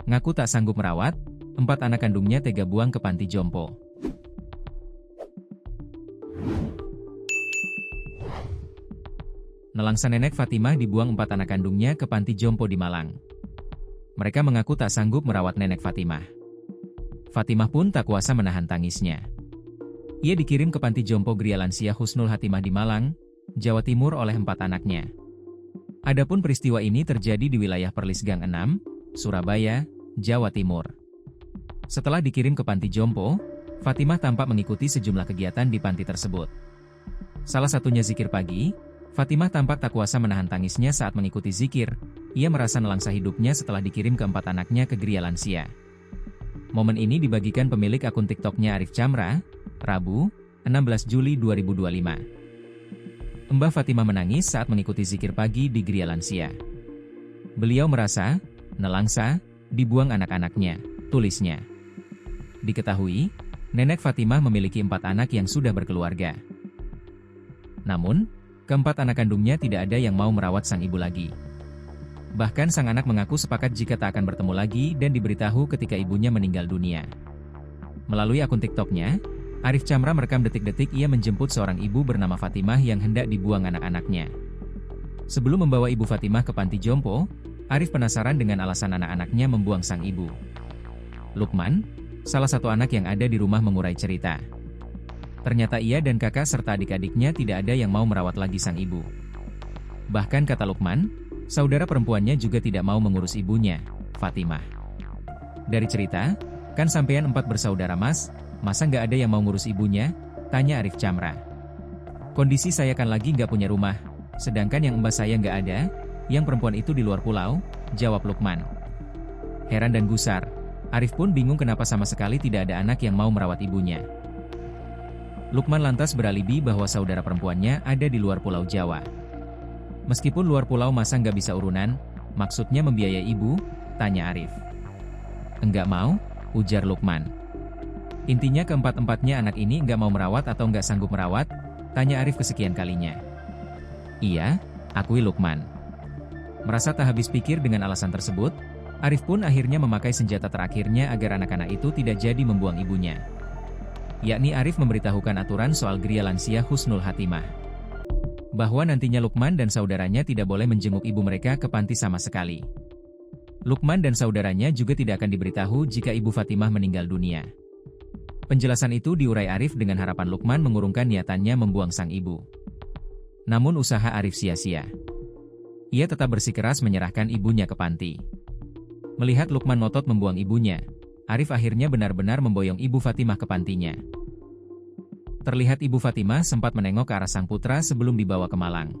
Ngaku tak sanggup merawat, 4 anak kandungnya tega buang ke panti jompo. Nelangsa nenek Fatimah dibuang 4 anak kandungnya ke panti jompo di Malang. Mereka mengaku tak sanggup merawat nenek Fatimah. Fatimah pun tak kuasa menahan tangisnya. Ia dikirim ke panti jompo Gria Lansia Husnul Hatimah di Malang, Jawa Timur oleh 4 anaknya. Adapun peristiwa ini terjadi di wilayah Perlis Gang 6, Surabaya, Jawa Timur. Setelah dikirim ke panti jompo, Fatimah tampak mengikuti sejumlah kegiatan di panti tersebut. Salah satunya zikir pagi. Fatimah tampak tak kuasa menahan tangisnya saat mengikuti zikir. Ia merasa nelangsa hidupnya setelah dikirim ke 4 anaknya ke Gria Lansia. Momen ini dibagikan pemilik akun TikToknya Arif Chamra, Rabu, 16 Juli 2025. Mbah Fatimah menangis saat mengikuti zikir pagi di Gria Lansia. Beliau merasa nelangsa dibuang anak-anaknya, tulisnya. Diketahui, nenek Fatimah memiliki 4 anak yang sudah berkeluarga. Namun, keempat anak kandungnya tidak ada yang mau merawat sang ibu lagi. Bahkan sang anak mengaku sepakat jika tak akan bertemu lagi dan diberitahu ketika ibunya meninggal dunia. Melalui akun TikToknya, Arif Chamra merekam detik-detik ia menjemput seorang ibu bernama Fatimah yang hendak dibuang anak-anaknya. Sebelum membawa ibu Fatimah ke panti jompo, Arif penasaran dengan alasan anak-anaknya membuang sang ibu. Lukman, salah satu anak yang ada di rumah mengurai cerita. Ternyata ia dan kakak serta adik-adiknya tidak ada yang mau merawat lagi sang ibu. Bahkan kata Lukman, saudara perempuannya juga tidak mau mengurus ibunya, Fatimah. Dari cerita, kan sampean 4 bersaudara mas, masa nggak ada yang mau ngurus ibunya? Tanya Arif Chamra. Kondisi saya kan lagi nggak punya rumah, sedangkan yang mbak saya nggak ada, yang perempuan itu di luar pulau, jawab Lukman. Heran dan gusar, Arif pun bingung kenapa sama sekali tidak ada anak yang mau merawat ibunya. Lukman lantas beralibi bahwa saudara perempuannya ada di luar pulau Jawa. Meskipun luar pulau masa nggak bisa urunan, maksudnya membiayai ibu? Tanya Arif. Enggak mau, ujar Lukman. Intinya keempat-empatnya anak ini nggak mau merawat atau nggak sanggup merawat? Tanya Arif kesekian kalinya. Iya, akui Lukman. Merasa tak habis pikir dengan alasan tersebut, Arif pun akhirnya memakai senjata terakhirnya agar anak-anak itu tidak jadi membuang ibunya. Yakni Arif memberitahukan aturan soal Gria Lansia Husnul Hatimah. Bahwa nantinya Lukman dan saudaranya tidak boleh menjenguk ibu mereka ke panti sama sekali. Lukman dan saudaranya juga tidak akan diberitahu jika ibu Fatimah meninggal dunia. Penjelasan itu diurai Arif dengan harapan Lukman mengurungkan niatannya membuang sang ibu. Namun usaha Arif sia-sia. Ia tetap bersikeras menyerahkan ibunya ke panti. Melihat Lukman ngotot membuang ibunya, Arif akhirnya benar-benar memboyong ibu Fatimah ke pantinya. Terlihat ibu Fatimah sempat menengok ke arah sang putra sebelum dibawa ke Malang.